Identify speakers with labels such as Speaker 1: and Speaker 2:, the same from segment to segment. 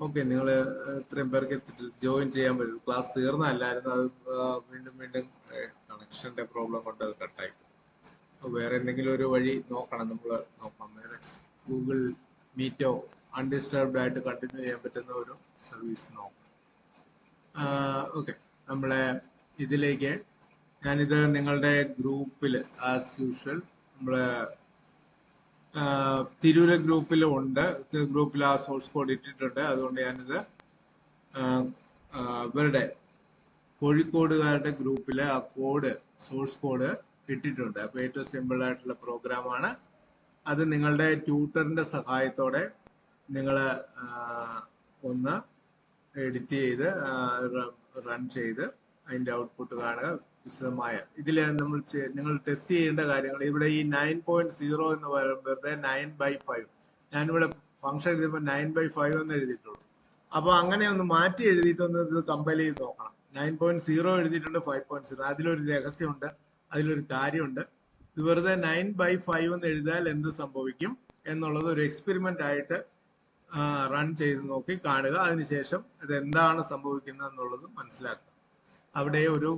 Speaker 1: Okay, നിങ്ങൾ ഇത്രയും പേർക്ക് ജോയിൻ ചെയ്യാൻ പറ്റും. ക്ലാസ് തീർന്നല്ലായിരുന്നു, അത് വീണ്ടും വീണ്ടും കണക്ഷന്റെ പ്രോബ്ലം കൊണ്ട് അത് കട്ടായി. വേറെ എന്തെങ്കിലും ഒരു വഴി നോക്കണം, നമ്മൾ നോക്കാം. വേറെ ഗൂഗിൾ മീറ്റോ അൺഡിസ്റ്റർബ്ഡ് ആയിട്ട് കണ്ടിന്യൂ ചെയ്യാൻ പറ്റുന്ന ഒരു സർവീസ് നോക്കാം. ഓക്കെ, നമ്മളെ ഇതിലേക്ക് ഞാനിത് നിങ്ങളുടെ ഗ്രൂപ്പിൽ ആസ് യൂഷ്വൽ നമ്മളെ തിരൂര് ഗ്രൂപ്പിലും ഉണ്ട്. ഗ്രൂപ്പിൽ ആ സോഴ്സ് കോഡ് ഇട്ടിട്ടുണ്ട്. അതുകൊണ്ട് ഞാനിത് ഇവരുടെ കോഴിക്കോടുകാരുടെ ഗ്രൂപ്പിൽ ആ കോഡ് സോഴ്സ് കോഡ് ഇട്ടിട്ടുണ്ട്. അപ്പൊ ഏറ്റവും സിമ്പിൾ ആയിട്ടുള്ള പ്രോഗ്രാമാണ് അത്. നിങ്ങളുടെ ട്യൂട്ടറിന്റെ സഹായത്തോടെ നിങ്ങൾ ഒന്ന് എഡിറ്റ് ചെയ്ത് റൺ ചെയ്ത് അതിന്റെ ഔട്ട്പുട്ട് കാണുക. വിശദമായ ഇതിൽ നിങ്ങൾ ടെസ്റ്റ് ചെയ്യേണ്ട കാര്യങ്ങൾ ഇവിടെ ഈ 9.0 എന്ന് പറയുന്നത് 9/5. ഞാനിവിടെ ഫംഗ്ഷൻ എഴുതിയപ്പോൾ 9/5 എന്ന് എഴുതിയിട്ടുള്ളൂ. അപ്പൊ അങ്ങനെ ഒന്ന് മാറ്റി എഴുതിയിട്ടൊന്ന് ഇത് കമ്പയർ ചെയ്ത് നോക്കണം. 9.0 എഴുതിയിട്ടുണ്ട്, 5.0. അതിലൊരു രഹസ്യമുണ്ട്, അതിലൊരു കാര്യമുണ്ട്. ഇത് വെറുതെ 9/5 എന്ന് എഴുതിയാൽ എന്ത് സംഭവിക്കും എന്നുള്ളത് ഒരു എക്സ്പെരിമെന്റ് ആയിട്ട് റൺ ചെയ്ത് നോക്കി കാണുക. അതിനുശേഷം ഇത് എന്താണ് സംഭവിക്കുന്നത് എന്നുള്ളത് മനസ്സിലാക്കുക. അവിടെ ഒരു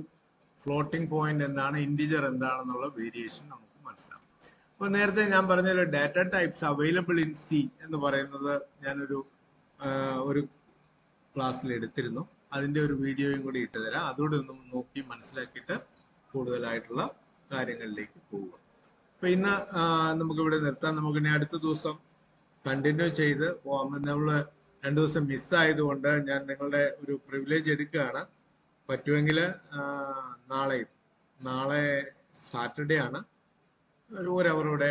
Speaker 1: ഫ്ലോട്ടിംഗ് പോയിന്റ് എന്താണ്, ഇൻഡിജർ എന്താണെന്നുള്ള വേരിയേഷൻ നമുക്ക് മനസ്സിലാവും. അപ്പൊ നേരത്തെ ഞാൻ പറഞ്ഞ data types available in C എന്ന് പറയുന്നത് ഞാനൊരു ഒരു ക്ലാസ്സിൽ എടുത്തിരുന്നു. അതിന്റെ ഒരു വീഡിയോയും കൂടി ഇട്ടുതരാം. അതുകൂടി ഒന്ന് നോക്കി മനസ്സിലാക്കിയിട്ട് കൂടുതലായിട്ടുള്ള കാര്യങ്ങളിലേക്ക് പോവുക. അപ്പൊ ഇന്ന് നമുക്കിവിടെ നിർത്താം. നമുക്കിനി അടുത്ത ദിവസം കണ്ടിന്യൂ ചെയ്ത് പോകാം. നമ്മള് 2 ദിവസം മിസ്സായതുകൊണ്ട് ഞാൻ നിങ്ങളുടെ ഒരു പ്രിവിലേജ് എടുക്കുകയാണ്. പറ്റുമെങ്കിൽ നാളെ സാറ്റർഡേ ആണ്, ഒരു അവറോടെ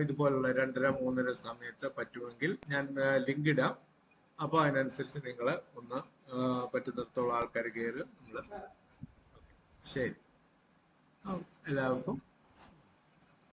Speaker 1: ഇതുപോലുള്ള 2:30-3:30 സമയത്ത് പറ്റുമെങ്കിൽ ഞാൻ ലിങ്ക് ഇടാം. അപ്പൊ അതിനനുസരിച്ച് നിങ്ങൾ ഒന്ന് പറ്റുന്നിടത്തോളം ആൾക്കാർ കയറി നമ്മൾ. ശരി, എല്ലാവർക്കും